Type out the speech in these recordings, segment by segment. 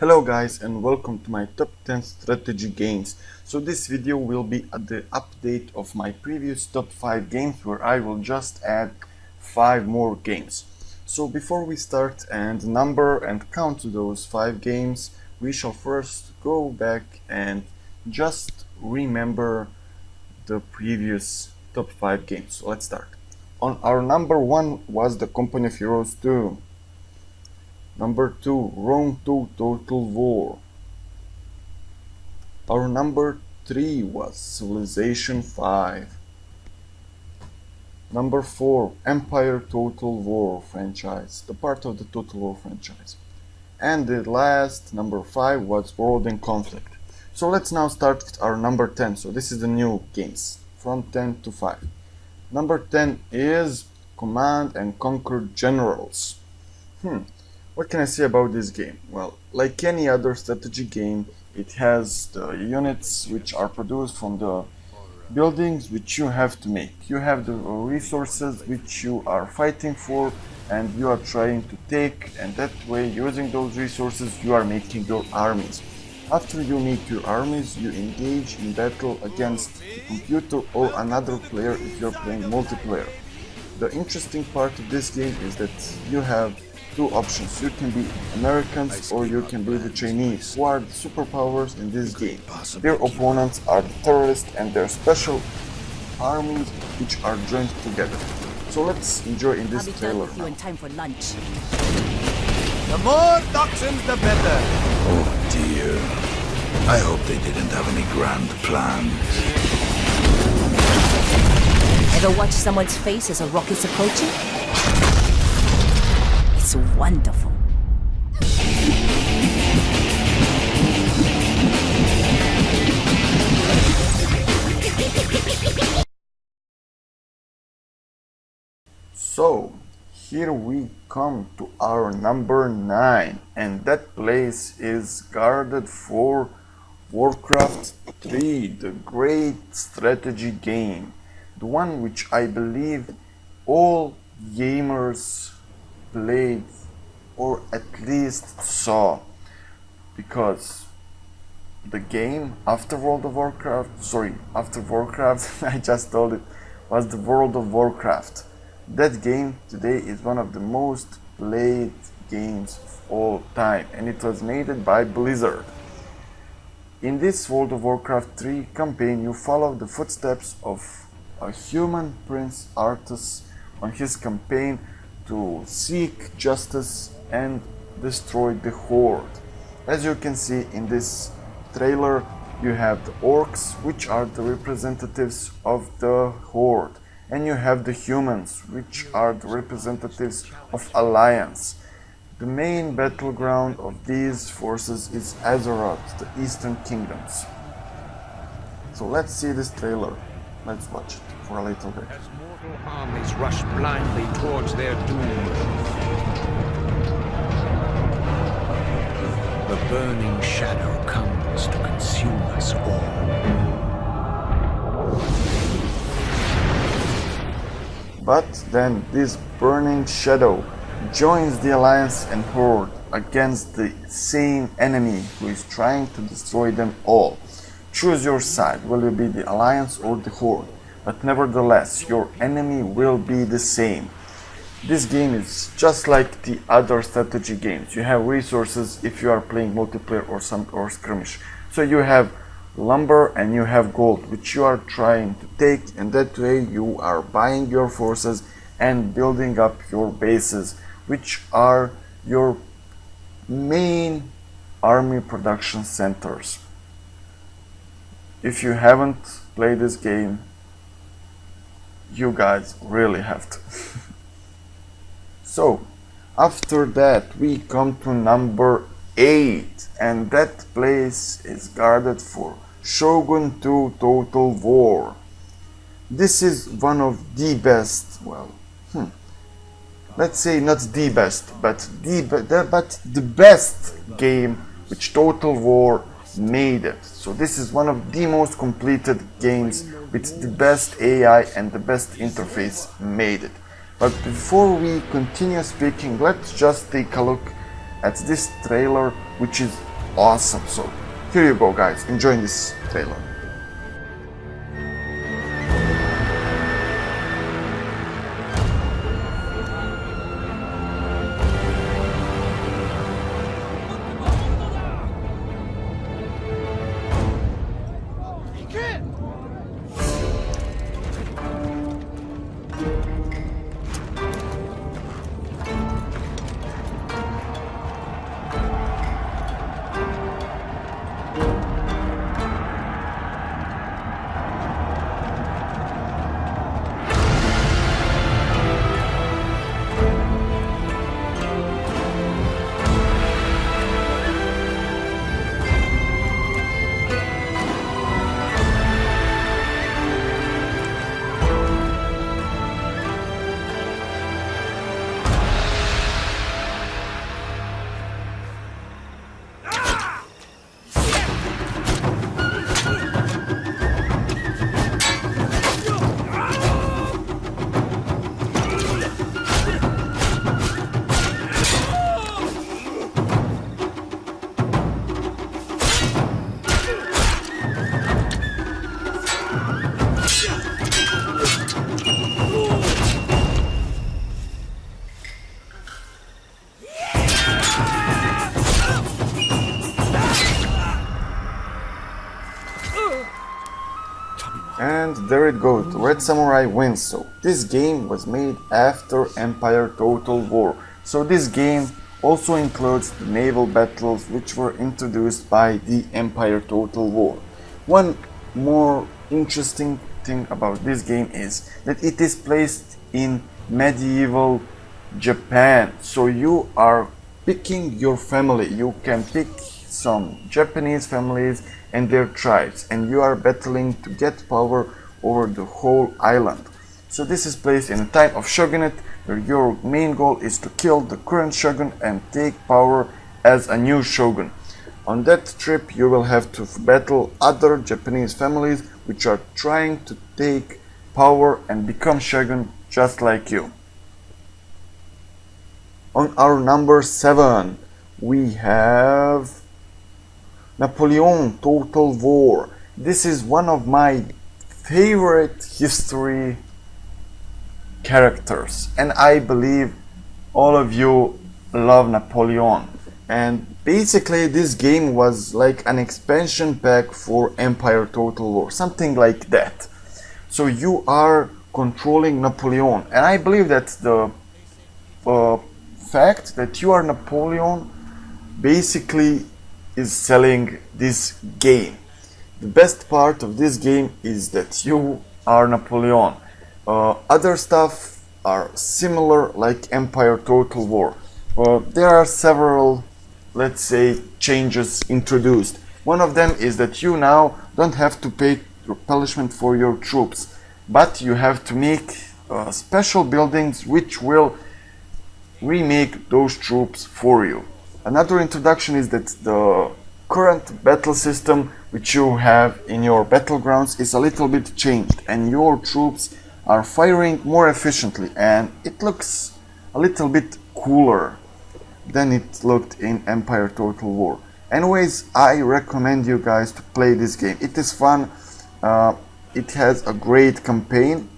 Hello guys and welcome to my top 10 strategy games. So this video will be the update of my previous top 5 games where I will just add 5 more games. So before we start and number and count those 5 games, we shall first go back and just remember the previous top 5 games. So let's start. On our number 1 was the Company of Heroes 2. Number 2, Rome 2 Total War. Our number 3 was Civilization 5. Number 4, Empire Total War franchise, the part of the Total War franchise. And the last, number 5, was World in Conflict. So let's now start with our number 10. So this is the new games, from 10 to 5. Number 10 is Command and Conquer Generals. What can I say about this game? Well, like any other strategy game, it has the units which are produced from the buildings which you have to make. You have the resources which you are fighting for and you are trying to take, and that way, using those resources, you are making your armies. After you make your armies, you engage in battle against the computer or another player if you're playing multiplayer. The interesting part of this game is that you have two options. You can be Americans or you can be the Chinese, who are the superpowers in this game. Their opponents are the terrorists and their special armies which are joined together. So let's enjoy in this trailer. I'll be done with you in time for lunch. The more toxins, the better. Oh dear. I hope they didn't have any grand plans. Ever watch someone's face as a rocket's approaching? It's wonderful. So here we come to our number 9, and that place is guarded for Warcraft III, the great strategy game, the one which I believe all gamers played or at least saw, because the game after Warcraft, I just told it, was the World of Warcraft. That game today is one of the most played games of all time, and it was made by Blizzard. In this World of Warcraft 3 campaign, you follow the footsteps of a human Prince Arthas on his campaign to seek justice and destroy the Horde. As you can see in this trailer, you have the orcs, which are the representatives of the Horde, and you have the humans, which are the representatives of Alliance. The main battleground of these forces is Azeroth, the Eastern Kingdoms. So let's see this trailer. Let's watch it for a little bit. As mortal armies rush blindly towards their doom, the burning shadow comes to consume us all. But then this burning shadow joins the Alliance and Horde against the same enemy who is trying to destroy them all. Choose your side. Will you be the Alliance or the Horde? But nevertheless, your enemy will be the same. This game is just like the other strategy games. You have resources if you are playing multiplayer or skirmish. So you have lumber and you have gold, which you are trying to take, and that way you are buying your forces and building up your bases, which are your main army production centers. If you haven't played this game, you guys really have to. So after that we come to number 8, and that place is guarded for Shogun 2 Total War. This is one of the best, let's say not the best, but the best game which Total War made it. So this is one of the most completed games with the best AI and the best interface made it. But before we continue speaking, let's just take a look at this trailer, which is awesome. So here you go guys, enjoy this trailer. And there it goes, the Red Samurai wins. So this game was made after Empire Total War. So this game also includes the naval battles which were introduced by the Empire Total War. One more interesting thing about this game is that it is placed in medieval Japan. So you are picking your family. You can pick some Japanese families and their tribes, and you are battling to get power over the whole island. So this is placed in a time of shogunate, where your main goal is to kill the current shogun and take power as a new shogun. On that trip you will have to battle other Japanese families which are trying to take power and become shogun just like you. On our number 7 we have Napoleon Total War. This is one of my favorite history characters, and I believe all of you love Napoleon. And basically this game was like an expansion pack for Empire Total War, something like that. So you are controlling Napoleon, and I believe that the fact that you are Napoleon basically is selling this game. The best part of this game is that you are Napoleon. Other stuff are similar like Empire Total War. There are several, let's say, changes introduced. One of them is that you now don't have to pay replenishment for your troops, but you have to make special buildings which will remake those troops for you. Another introduction is that the current battle system which you have in your battlegrounds is a little bit changed, and your troops are firing more efficiently, and it looks a little bit cooler than it looked in Empire Total War. Anyways, I recommend you guys to play this game. It is fun, it has a great campaign,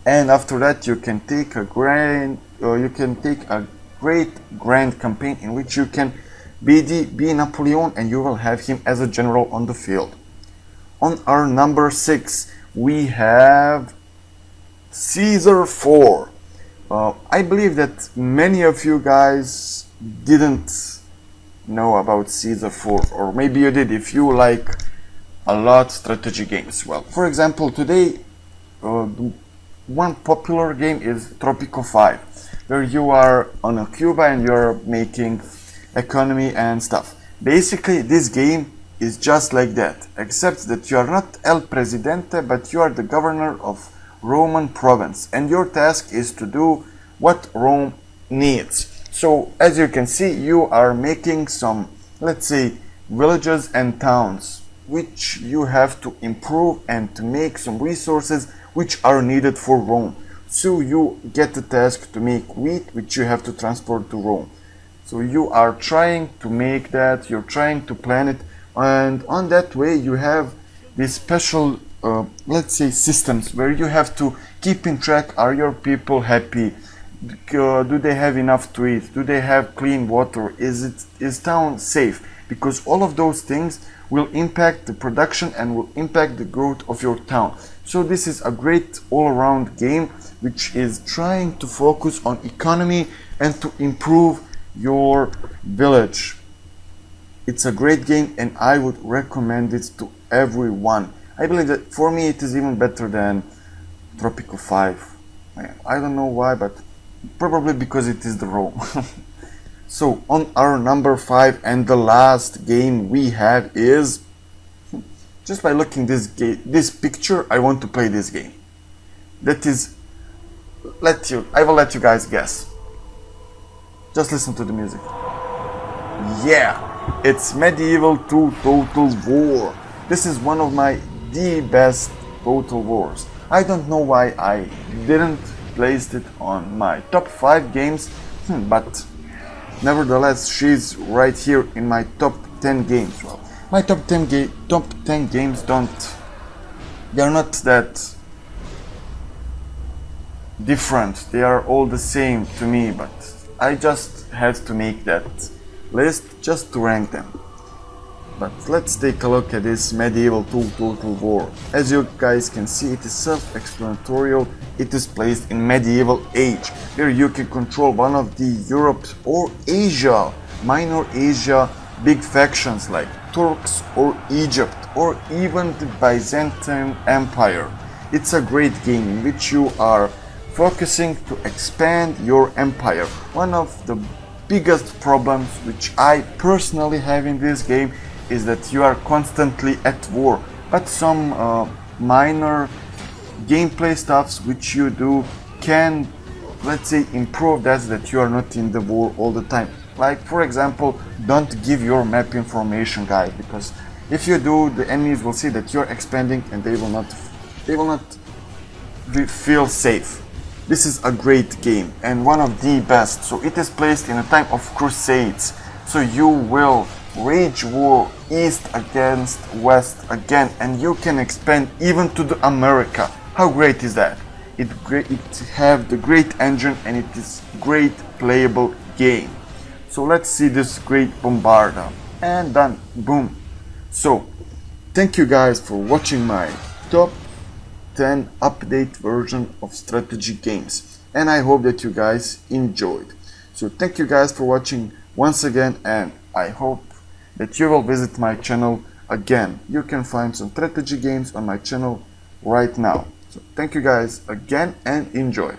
and after that you can take a great grand campaign in which you can be Napoleon, and you will have him as a general on the field. On our number 6 we have Caesar 4. I believe that many of you guys didn't know about Caesar 4, or maybe you did if you like a lot strategy games. Well, for example, today one popular game is Tropico 5, where you are on a Cuba and you're making economy and stuff. Basically this game is just like that, except that you are not El Presidente, but you are the governor of Roman province, and your task is to do what Rome needs. So as you can see, you are making some, let's say, villages and towns which you have to improve and to make some resources which are needed for Rome. So you get the task to make wheat which you have to transport to Rome. So you are trying to make that, you're trying to plan it, and on that way you have these special let's say systems where you have to keep in track, are your people happy, do they have enough to eat, do they have clean water, is town safe, because all of those things will impact the production and will impact the growth of your town. So this is a great all-around game which is trying to focus on economy and to improve your village. It's a great game and I would recommend it to everyone. I believe that for me it is even better than Tropico 5. I don't know why, but probably because it is the Rome. So on our number 5 and the last game we have is, just by looking this picture, I want to play this game. That is, I will let you guys guess. Just listen to the music. Yeah, it's Medieval 2 Total War. This is one of the best Total Wars. I don't know why I didn't place it on my top 5 games, but nevertheless she's right here in my top 10 games. Well, my top 10 games they're not that different, they are all the same to me, but I just had to make that list just to rank them. But let's take a look at this Medieval 2 Total War. As you guys can see, it is self-explanatory. It is placed in medieval age, where you can control one of the Europe or Asia, Minor Asia, big factions like Turks or Egypt or even the Byzantine Empire. It's a great game in which you are focusing to expand your empire. One of the biggest problems which I personally have in this game is that you are constantly at war, but some minor gameplay stuffs which you do can, let's say, improve that you are not in the war all the time. Like, for example, don't give your map information, guys, because if you do, the enemies will see that you're expanding and they will not feel safe. This is a great game and one of the best. So it is placed in a time of crusades, so you will wage war east against west again, and you can expand even to the America. How great is that? It have the great engine and it is great playable game. So let's see this great bombarda, and done, boom. So thank you guys for watching my top 10 update version of strategy games, and I hope that you guys enjoyed. So thank you guys for watching once again, and I hope that you will visit my channel again. You can find some strategy games on my channel right now. So thank you guys again and enjoy.